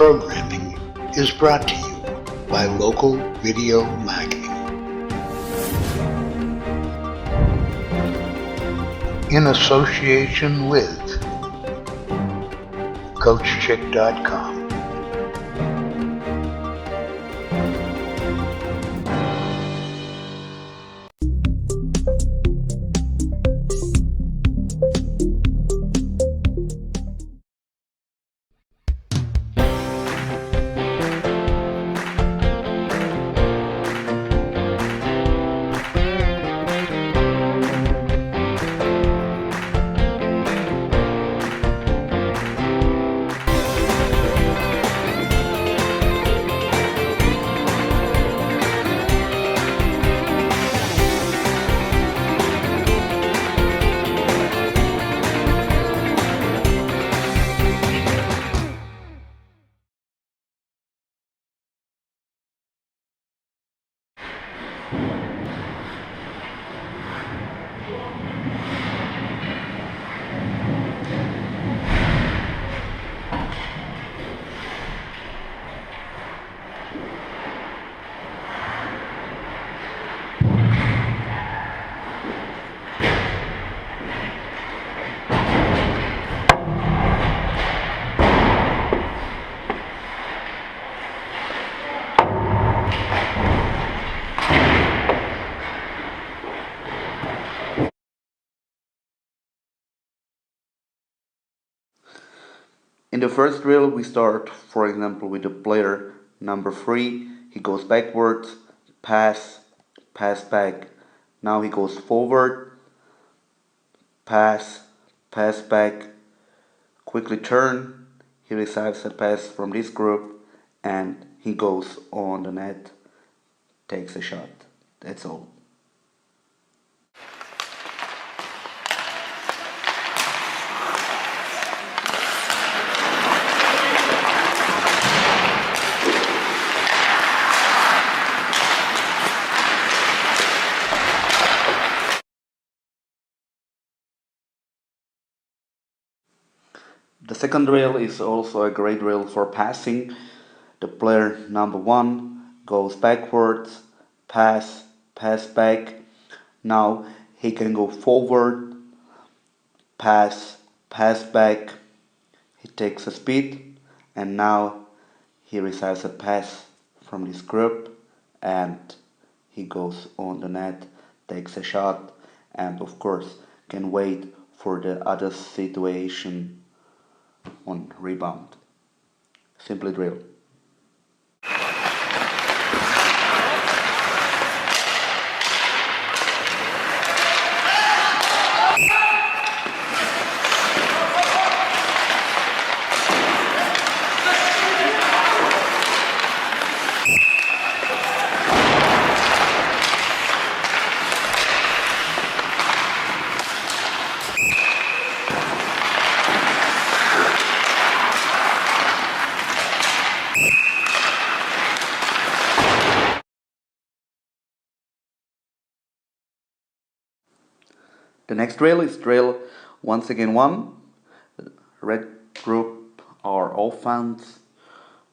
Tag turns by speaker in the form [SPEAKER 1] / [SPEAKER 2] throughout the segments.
[SPEAKER 1] programming is brought to you by Local Video Marketing in association with CoachChick.com.
[SPEAKER 2] In the first drill, we start, for example, with the player number 3. He goes backwards, pass, pass back. Now he goes forward, pass, pass back, quickly turn. He receives a pass from this group and he goes on the net, takes a shot. That's all. The second drill is also a great drill for passing. The player number 1 goes backwards, pass, pass back. Now he can go forward, pass, pass back. He takes a speed and now he receives a pass from this group and he goes on the net, takes a shot and of course can wait for the other situation on rebound. Simply drill. The next drill is drill once again 1. The red group are offense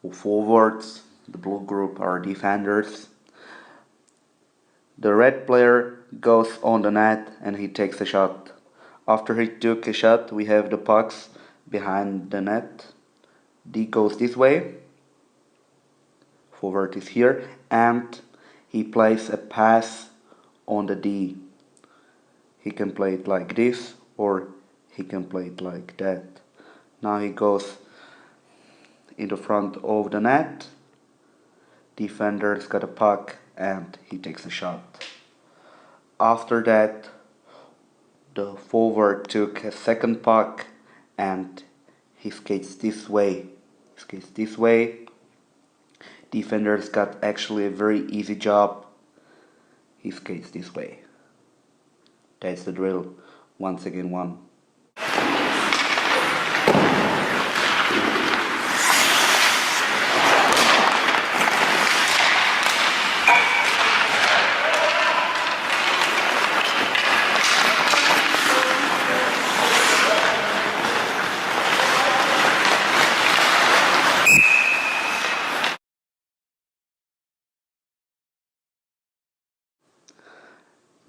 [SPEAKER 2] or forwards. The blue group are defenders. The red player goes on the net and he takes a shot. After he took a shot, we have the pucks behind the net. D goes this way. Forward is here and he plays a pass on the D. He can play it like this or he can play it like that. Now he goes in the front of the net. Defender's got a puck and he takes a shot. After that, the forward took a second puck and he skates this way. Defender's got actually a very easy job. He skates this way. That's the drill. Once again 1.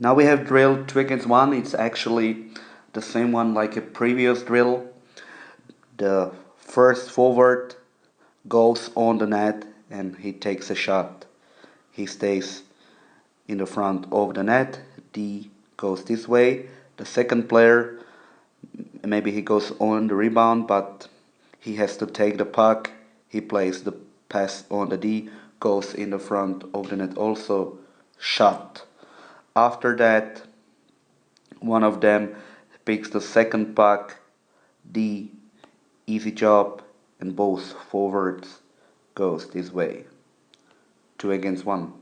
[SPEAKER 2] Now we have drill 2 against 1. It's actually the same one like a previous drill. The first forward goes on the net and he takes a shot. He stays in the front of the net. D goes this way. The second player, maybe he goes on the rebound, but he has to take the puck. He plays the pass on the D, goes in the front of the net also, shot. After that, one of them picks the second puck, D, easy job, and both forwards goes this way. 2 against 1.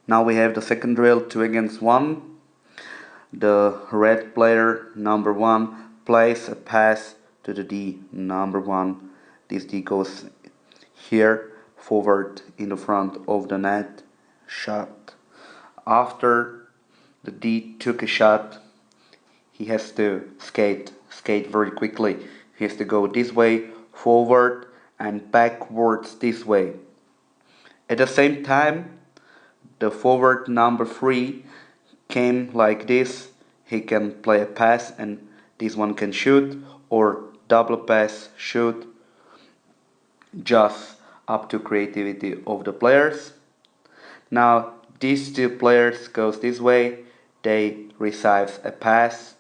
[SPEAKER 2] Now we have the second drill, 2 against 1. The red player, number 1, plays a pass to the D, number 1. This D goes here, forward in the front of the net, shot. After the D took a shot, he has to skate very quickly. He has to go this way, forward, and backwards this way. At the same time, the forward number 3 came like this. He can play a pass and this one can shoot, or double pass, shoot, just up to creativity of the players. Now these two players goes this way, they receive a pass,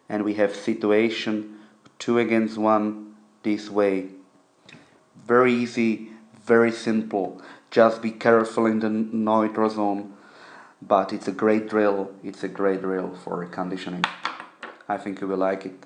[SPEAKER 2] and we have situation 2 against 1 this way. Very easy, very simple. Just be careful in the neutral zone, but it's a great drill. It's a great drill for conditioning. I think you will like it.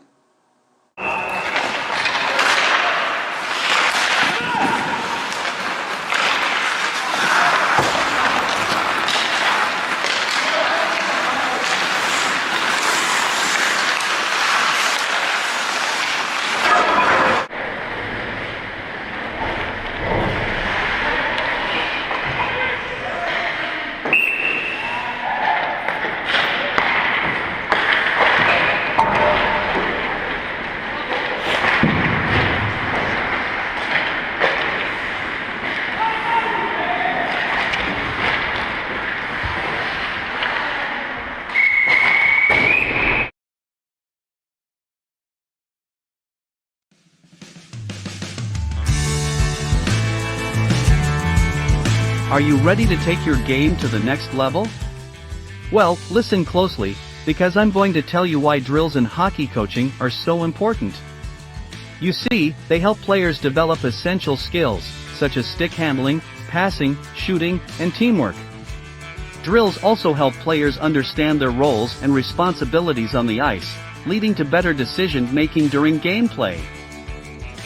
[SPEAKER 3] Are you ready to take your game to the next level? Well, listen closely, because I'm going to tell you why drills in hockey coaching are so important. You see, they help players develop essential skills, such as stick handling, passing, shooting, and teamwork. Drills also help players understand their roles and responsibilities on the ice, leading to better decision-making during gameplay.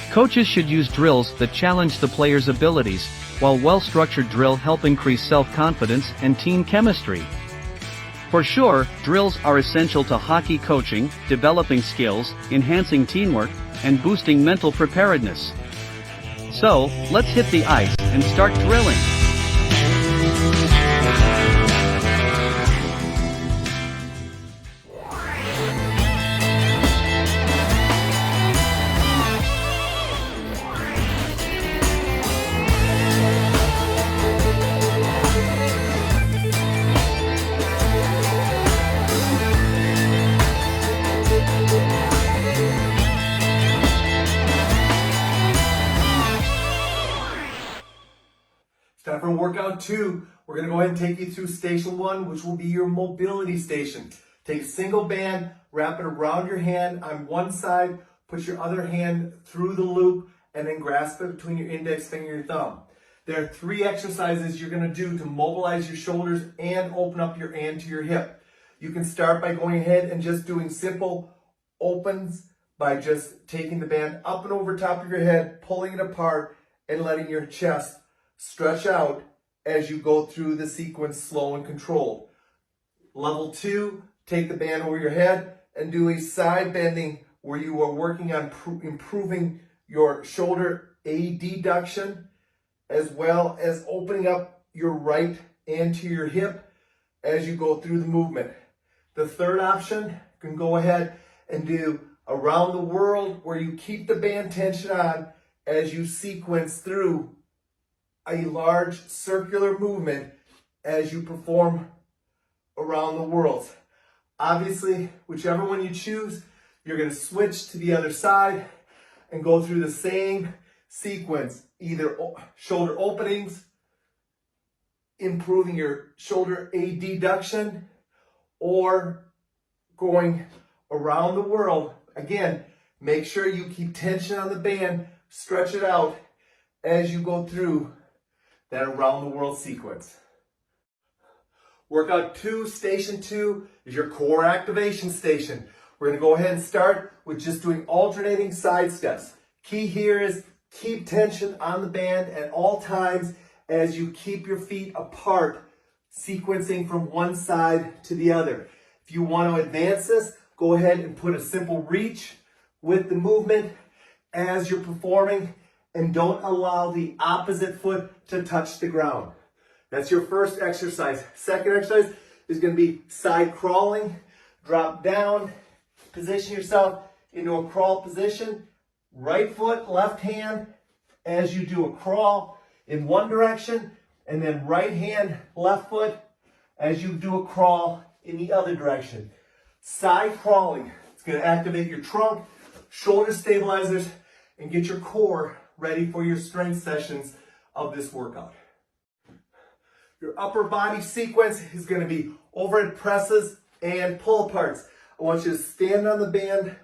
[SPEAKER 3] Coaches should use drills that challenge the players' abilities, while well-structured drill help increase self-confidence and team chemistry. For sure, drills are essential to hockey coaching, developing skills, enhancing teamwork, and boosting mental preparedness. So, let's hit the ice and start drilling.
[SPEAKER 4] Time for workout 2. We're going to go ahead and take you through station 1, which will be your mobility station. Take a single band, wrap it around your hand on one side, put your other hand through the loop, and then grasp it between your index finger and your thumb. There are 3 exercises you're going to do to mobilize your shoulders and open up your anterior hip. You can start by going ahead and just doing simple opens by just taking the band up and over top of your head, pulling it apart, and letting your chest stretch out as you go through the sequence slow and controlled. Level 2, take the band over your head and do a side bending where you are working on improving your shoulder adduction as well as opening up your right anterior hip as you go through the movement. The third option, you can go ahead and do around the world where you keep the band tension on as you sequence through a large circular movement as you perform around the world. Obviously, whichever one you choose, you're going to switch to the other side and go through the same sequence, either shoulder openings, improving your shoulder adduction, or going around the world. Again, make sure you keep tension on the band, stretch it out as you go through that around the world sequence. Workout 2, station 2, is your core activation station. We're going to go ahead and start with just doing alternating side steps. Key here is keep tension on the band at all times as you keep your feet apart, sequencing from one side to the other. If you want to advance this, go ahead and put a simple reach with the movement as you're performing, and don't allow the opposite foot to touch the ground. That's your first exercise. Second exercise is going to be side crawling. Drop down, position yourself into a crawl position. Right foot, left hand as you do a crawl in one direction, and then right hand, left foot as you do a crawl in the other direction. Side crawling. It's going to activate your trunk, shoulder stabilizers, and get your core ready for your strength sessions of this workout. Your upper body sequence is going to be overhead presses and pull aparts. I want you to stand on the band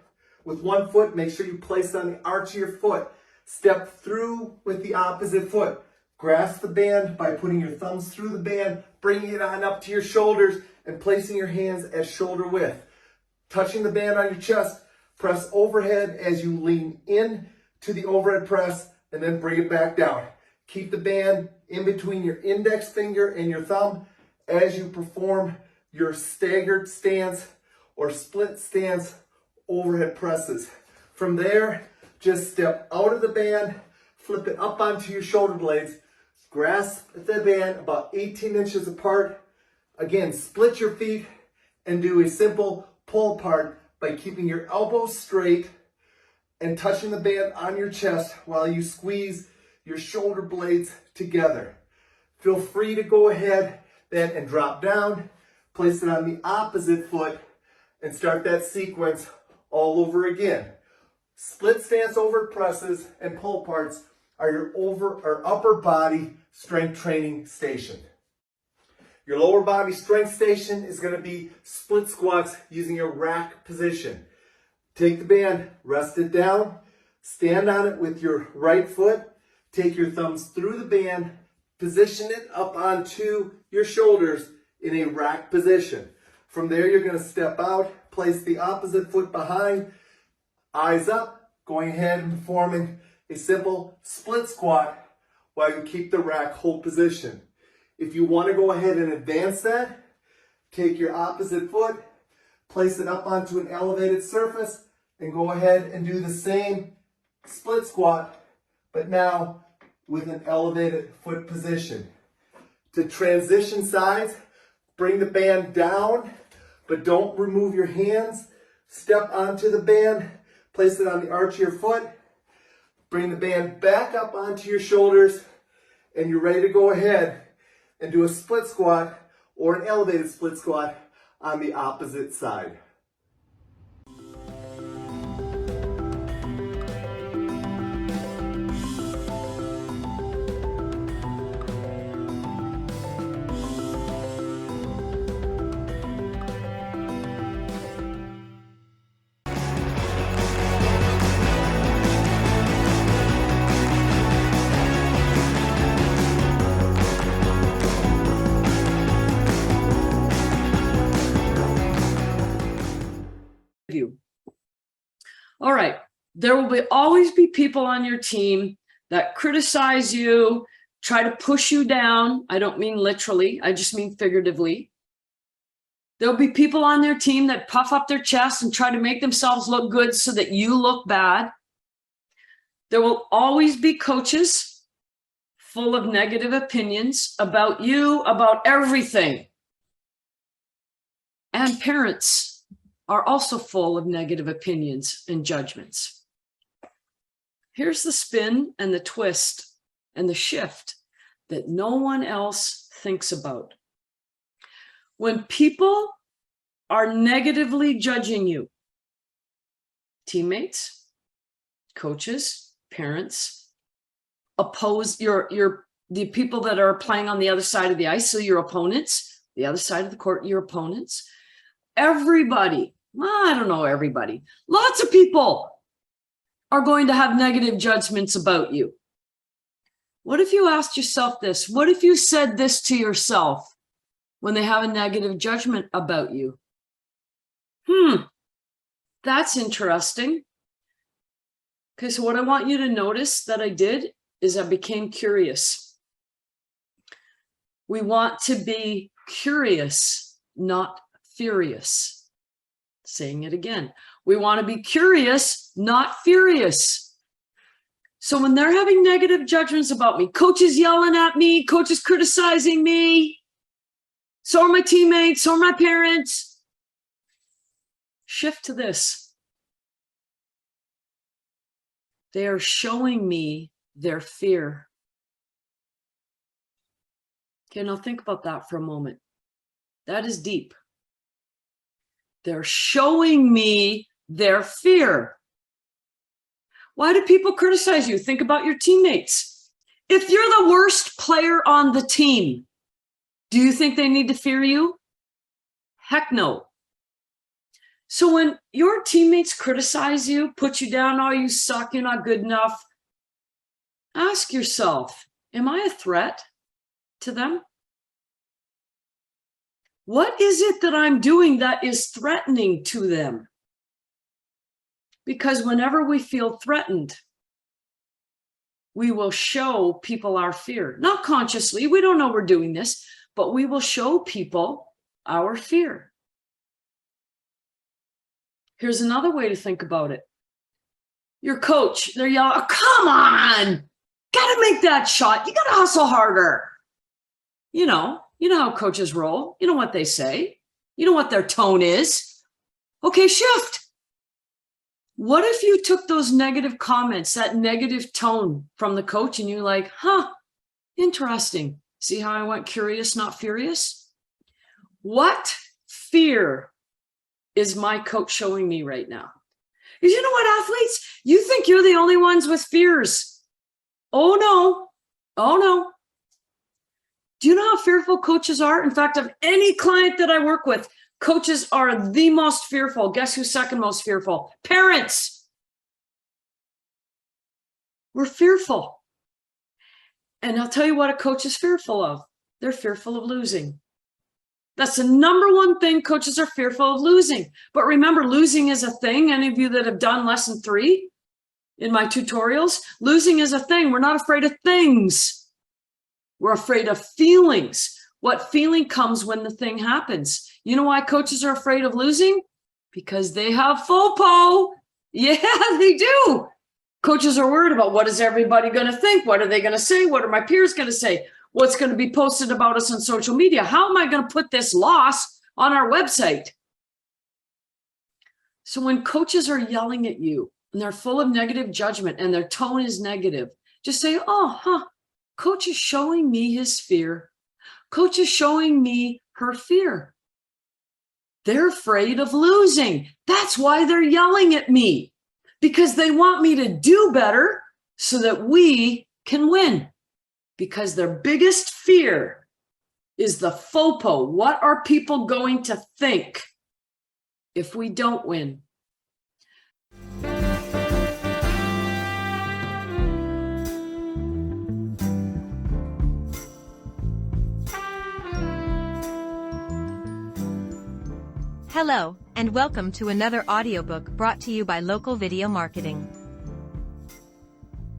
[SPEAKER 4] with one foot. Make sure you place it on the arch of your foot. Step through with the opposite foot. Grasp the band by putting your thumbs through the band, bringing it on up to your shoulders, and placing your hands at shoulder width. Touching the band on your chest, press overhead as you lean in to the overhead press, and then bring it back down. Keep the band in between your index finger and your thumb as you perform your staggered stance or split stance overhead presses. From there, just step out of the band, flip it up onto your shoulder blades, grasp the band about 18 inches apart. Again, split your feet and do a simple pull apart by keeping your elbows straight and touching the band on your chest while you squeeze your shoulder blades together. Feel free to go ahead then and drop down, place it on the opposite foot, and start that sequence all over again. Split stance over presses and pull aparts are your upper body strength training station. Your lower body strength station is going to be split squats using your rack position. Take the band, rest it down, stand on it with your right foot, take your thumbs through the band, position it up onto your shoulders in a rack position. From there, you're going to step out, place the opposite foot behind, eyes up, going ahead and performing a simple split squat while you keep the rack hold position. If you want to go ahead and advance that, take your opposite foot, place it up onto an elevated surface, and go ahead and do the same split squat, but now with an elevated foot position. To transition sides, bring the band down, but don't remove your hands. Step onto the band, place it on the arch of your foot, bring the band back up onto your shoulders, and you're ready to go ahead and do a split squat or an elevated split squat on the opposite side.
[SPEAKER 5] You. All right. There will always be people on your team that criticize you, try to push you down. I don't mean literally. I just mean figuratively. There'll be people on their team that puff up their chest and try to make themselves look good so that you look bad. There will always be coaches full of negative opinions about you, about everything. And parents are also full of negative opinions and judgments. Here's the spin and the twist and the shift that no one else thinks about. When people are negatively judging you, teammates, coaches, parents, the people that are playing on the other side of the ice, so your opponents, the other side of the court, your opponents, everybody, well, I don't know everybody, lots of people are going to have negative judgments about you. What if you asked yourself this? What if you said this to yourself when they have a negative judgment about you? That's interesting. Okay, so what I want you to notice that I did is I became curious. We want to be curious, not furious. Saying it again. We want to be curious, not furious. So when they're having negative judgments about me, coaches yelling at me, coaches criticizing me, so are my teammates, so are my parents. Shift to this. They are showing me their fear. Okay, now think about that for a moment. That is deep. They're showing me their fear. Why do people criticize you? Think about your teammates. If you're the worst player on the team, do you think they need to fear you? Heck no. So when your teammates criticize you, put you down, oh, you suck, you're not good enough, ask yourself, am I a threat to them? What is it that I'm doing that is threatening to them? Because whenever we feel threatened, we will show people our fear. Not consciously, we don't know we're doing this, but we will show people our fear. Here's another way to think about it. Your coach, they're yelling, oh, come on, gotta make that shot. You gotta hustle harder. You know how coaches roll. You know what they say. You know what their tone is. Okay, shift. What if you took those negative comments, that negative tone from the coach, and you're like, interesting. See how I went curious, not furious? What fear is my coach showing me right now? Because you know what, athletes? You think you're the only ones with fears. Oh, no. Oh, no. Do you know how fearful coaches are? In fact, of any client that I work with, coaches are the most fearful. Guess who's second most fearful? Parents. We're fearful. And I'll tell you what a coach is fearful of. They're fearful of losing. That's the number one thing coaches are fearful of losing. But remember, losing is a thing. Any of you that have done lesson 3 in my tutorials, losing is a thing. We're not afraid of things. We're afraid of feelings. What feeling comes when the thing happens? You know why coaches are afraid of losing? Because they have FOPO. Yeah, they do. Coaches are worried about what is everybody going to think? What are they going to say? What are my peers going to say? What's going to be posted about us on social media? How am I going to put this loss on our website? So when coaches are yelling at you and they're full of negative judgment and their tone is negative, just say, Coach is showing me his fear. Coach is showing me her fear. They're afraid of losing. That's why they're yelling at me, because they want me to do better so that we can win. Because their biggest fear is the FOPO. What are people going to think if we don't win?
[SPEAKER 6] Hello, and welcome to another audiobook brought to you by Local Video Marketing.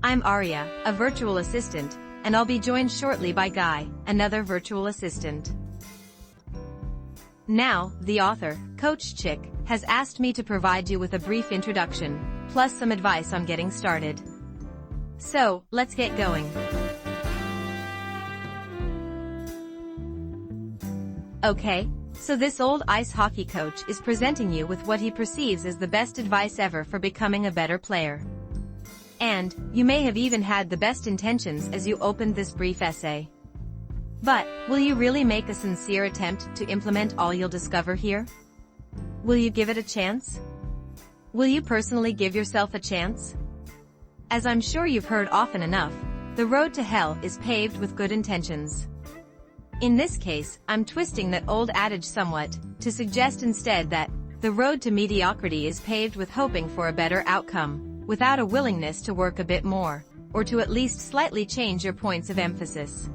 [SPEAKER 6] I'm Aria, a virtual assistant, and I'll be joined shortly by Guy, another virtual assistant. Now, the author, Coach Chic, has asked me to provide you with a brief introduction, plus some advice on getting started. So, let's get going. Okay, so this old ice hockey coach is presenting you with what he perceives as the best advice ever for becoming a better player. And, you may have even had the best intentions as you opened this brief essay. But, will you really make a sincere attempt to implement all you'll discover here? Will you give it a chance? Will you personally give yourself a chance? As I'm sure you've heard often enough, the road to hell is paved with good intentions. In this case, I'm twisting that old adage somewhat, to suggest instead that the road to mediocrity is paved with hoping for a better outcome, without a willingness to work a bit more, or to at least slightly change your points of emphasis.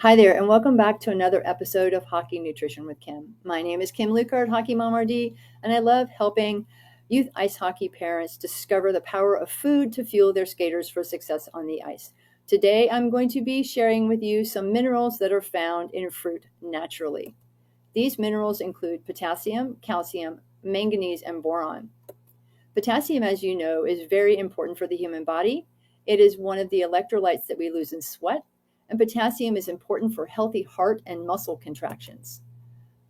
[SPEAKER 7] Hi there, and welcome back to another episode of Hockey Nutrition with Kim. My name is Kim Lukhard, Hockey Mom RD, and I love helping youth ice hockey parents discover the power of food to fuel their skaters for success on the ice. Today, I'm going to be sharing with you some minerals that are found in fruit naturally. These minerals include potassium, calcium, manganese, and boron. Potassium, as you know, is very important for the human body. It is one of the electrolytes that we lose in sweat. And potassium is important for healthy heart and muscle contractions.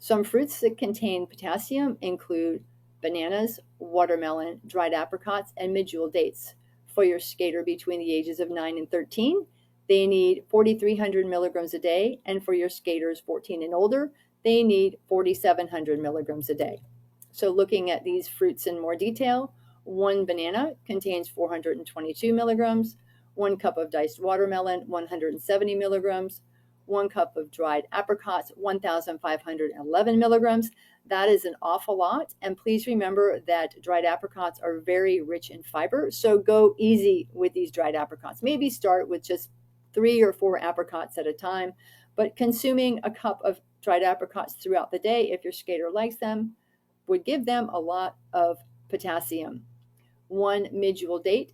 [SPEAKER 7] Some fruits that contain potassium include bananas, watermelon, dried apricots, and medjool dates. For your skater between the ages of 9 and 13, they need 4,300 milligrams a day, and for your skaters 14 and older, they need 4,700 milligrams a day. So looking at these fruits in more detail, one banana contains 422 milligrams, 1 cup of diced watermelon, 170 milligrams, 1 cup of dried apricots, 1,511 milligrams. That is an awful lot. And please remember that dried apricots are very rich in fiber. So go easy with these dried apricots. Maybe start with just 3 or 4 apricots at a time. But consuming a cup of dried apricots throughout the day, if your skater likes them, would give them a lot of potassium. 1 medjool date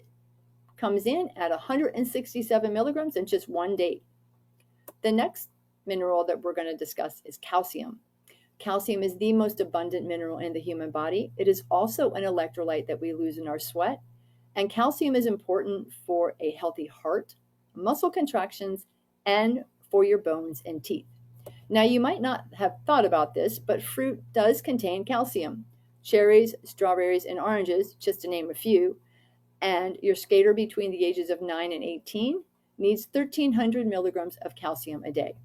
[SPEAKER 7] comes in at 167 milligrams in just 1 date. The next mineral that we're going to discuss is calcium. Calcium is the most abundant mineral in the human body. It is also an electrolyte that we lose in our sweat. And calcium is important for a healthy heart, muscle contractions, and for your bones and teeth. Now, you might not have thought about this, but fruit does contain calcium. Cherries, strawberries, and oranges, just to name a few. And your skater between the ages of 9 and 18 needs 1,300 milligrams of calcium a day.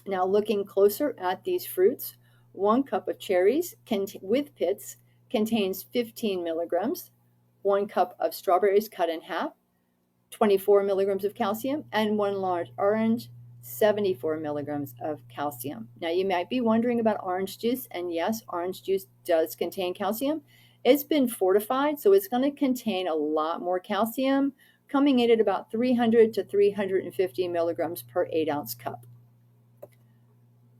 [SPEAKER 7] Now, looking closer at these fruits, 1 cup of cherries with pits contains 15 milligrams, 1 cup of strawberries cut in half, 24 milligrams of calcium, and 1 large orange, 74 milligrams of calcium. Now, you might be wondering about orange juice, and yes, orange juice does contain calcium. It's been fortified, so it's going to contain a lot more calcium, coming in at about 300 to 350 milligrams per 8-ounce cup.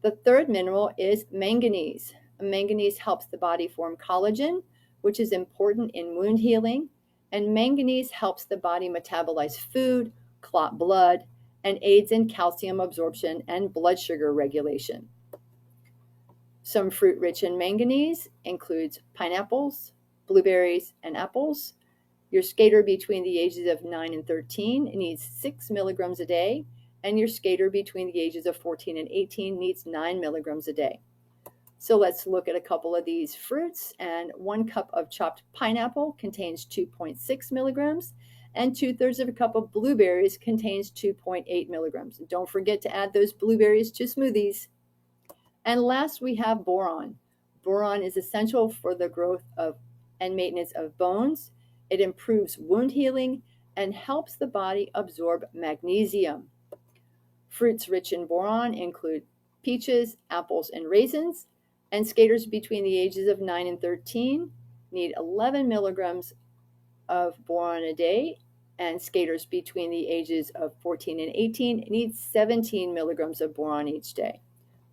[SPEAKER 7] The third mineral is manganese. Manganese helps the body form collagen, which is important in wound healing, and manganese helps the body metabolize food, clot blood, and aids in calcium absorption and blood sugar regulation. Some fruit rich in manganese includes pineapples, blueberries, and apples. Your skater between the ages of 9 and 13 needs 6 milligrams a day, and your skater between the ages of 14 and 18 needs 9 milligrams a day. So let's look at a couple of these fruits. And 1 cup of chopped pineapple contains 2.6 milligrams, and 2/3 of a cup of blueberries contains 2.8 milligrams. Don't forget to add those blueberries to smoothies. And last, we have boron. Boron is essential for the growth of and maintenance of bones. It improves wound healing and helps the body absorb magnesium. Fruits rich in boron include peaches, apples, and raisins. And skaters between the ages of 9 and 13 need 11 milligrams of boron a day, and skaters between the ages of 14 and 18 need 17 milligrams of boron each day.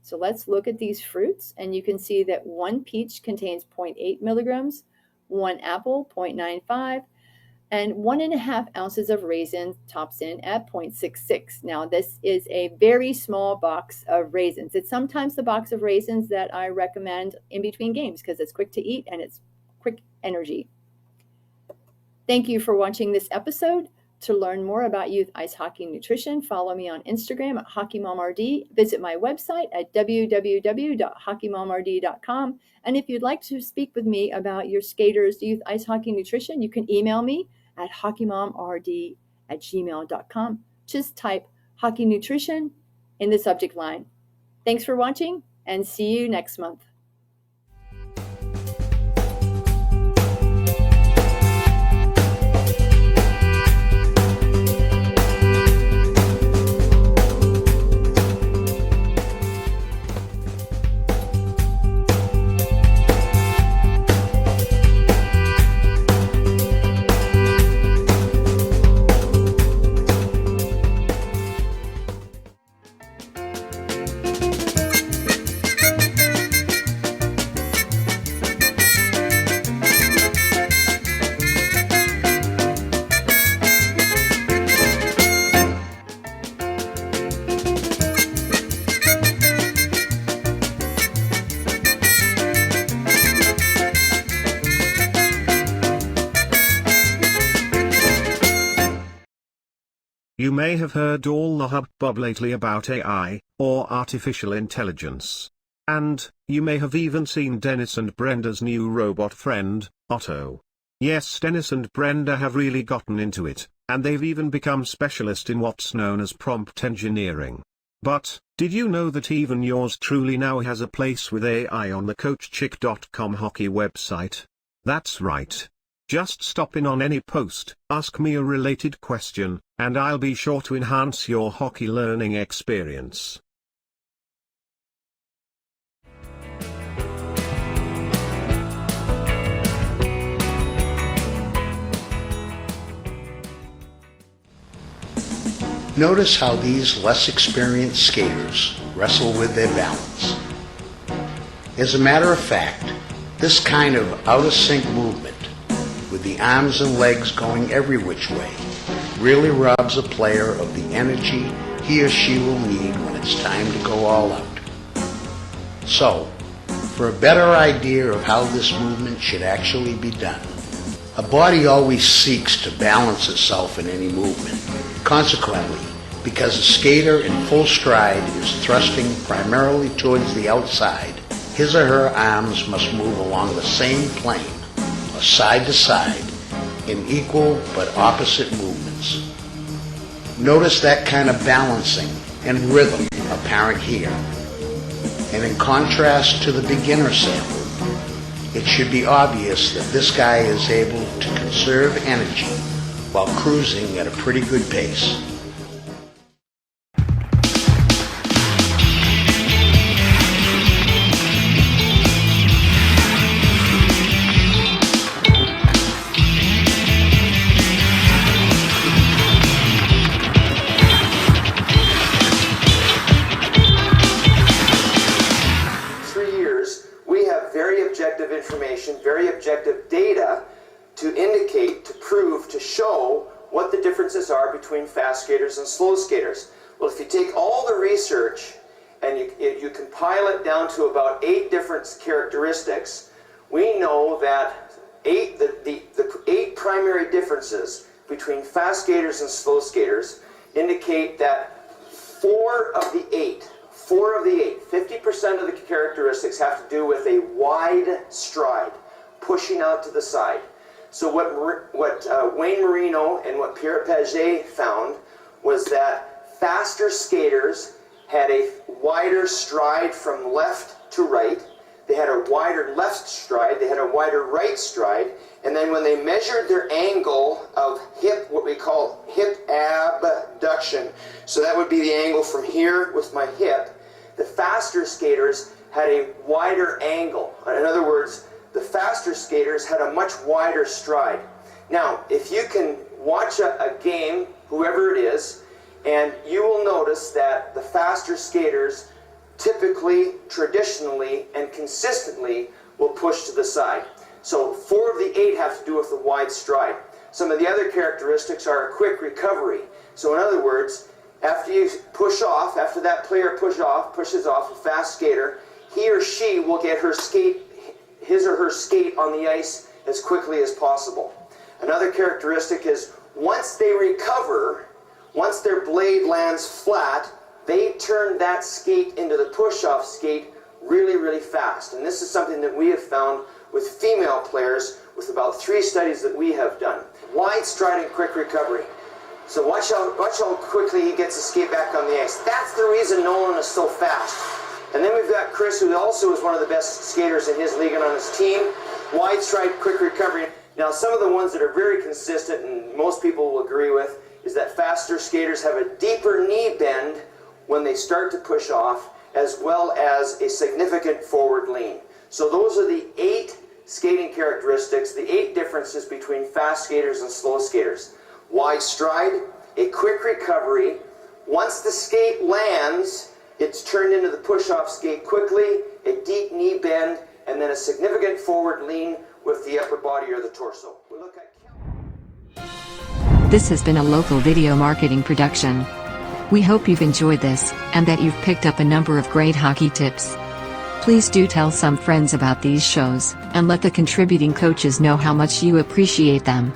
[SPEAKER 7] So let's look at these fruits, and you can see that one peach contains 0.8 milligrams, one apple 0.95, and 1.5 ounces of raisins tops in at 0.66. Now this is a very small box of raisins. It's sometimes the box of raisins that I recommend in between games because it's quick to eat and it's quick energy. Thank you for watching this episode. To learn more about youth ice hockey nutrition, follow me on Instagram at HockeyMomRD. Visit my website at www.hockeymomrd.com. And if you'd like to speak with me about your skaters' youth ice hockey nutrition, you can email me at hockeymomrd@gmail.com. Just type hockey nutrition in the subject line. Thanks for watching, and see you next month.
[SPEAKER 8] You may have heard all the hubbub lately about AI, or artificial intelligence. And, you may have even seen Dennis and Brenda's new robot friend, Otto. Yes, Dennis and Brenda have really gotten into it, and they've even become specialists in what's known as prompt engineering. But, did you know that even yours truly now has a place with AI on the CoachChic.com hockey website? That's right. Just stop in on any post, ask me a related question, and I'll be sure to enhance your hockey learning experience.
[SPEAKER 1] Notice how these less experienced skaters wrestle with their balance. As a matter of fact, this kind of out-of-sync movement, with the arms and legs going every which way, really robs a player of the energy he or she will need when it's time to go all out. So, for a better idea of how this movement should actually be done, a body always seeks to balance itself in any movement. Consequently, because a skater in full stride is thrusting primarily towards the outside, his or her arms must move along the same plane, or side to side, in equal but opposite movements. Notice that kind of balancing and rhythm apparent here. And in contrast to the beginner sample, it should be obvious that this guy is able to conserve energy while cruising at a pretty good pace.
[SPEAKER 9] Information, very objective data to indicate, to prove, to show what the differences are between fast skaters and slow skaters. Well, if you take all the research and you compile it down to about 8 different characteristics, we know that the 8 primary differences between fast skaters and slow skaters indicate that 4 of the 8, 50% of the characteristics have to do with a wide stride, pushing out to the side. So what Wayne Marino and what Pierre Paget found was that faster skaters had a wider stride from left to right, they had a wider left stride, they had a wider right stride, and then when they measured their angle of hip, what we call hip abduction, so that would be the angle from here with my hip, the faster skaters had a wider angle. In other words, the faster skaters had a much wider stride. Now, if you can watch a game, whoever it is, and you will notice that the faster skaters typically, traditionally, and consistently will push to the side. So 4 of the 8 have to do with the wide stride. Some of the other characteristics are a quick recovery. So in other words, after you push off, after that player pushes off, a fast skater, he or she will get his or her skate on the ice as quickly as possible. Another characteristic is once they recover, once their blade lands flat, they turn that skate into the push-off skate really, really fast. And this is something that we have found with female players with about 3 studies that we have done. Wide stride and quick recovery. So watch how quickly he gets the skate back on the ice. That's the reason Nolan is so fast. And then we've got Chris, who also is one of the best skaters in his league and on his team. Wide stride, quick recovery. Now, some of the ones that are very consistent, and most people will agree with, is that faster skaters have a deeper knee bend when they start to push off, as well as a significant forward lean. So those are the 8 skating characteristics, the 8 differences between fast skaters and slow skaters. Wide stride, a quick recovery. Once the skate lands, it's turned into the push-off skate quickly, a deep knee bend, and then a significant forward lean with the upper body or the torso. We look at
[SPEAKER 10] This has been a local video marketing production. We hope you've enjoyed this, and that you've picked up a number of great hockey tips. Please do tell some friends about these shows, and let the contributing coaches know how much you appreciate them.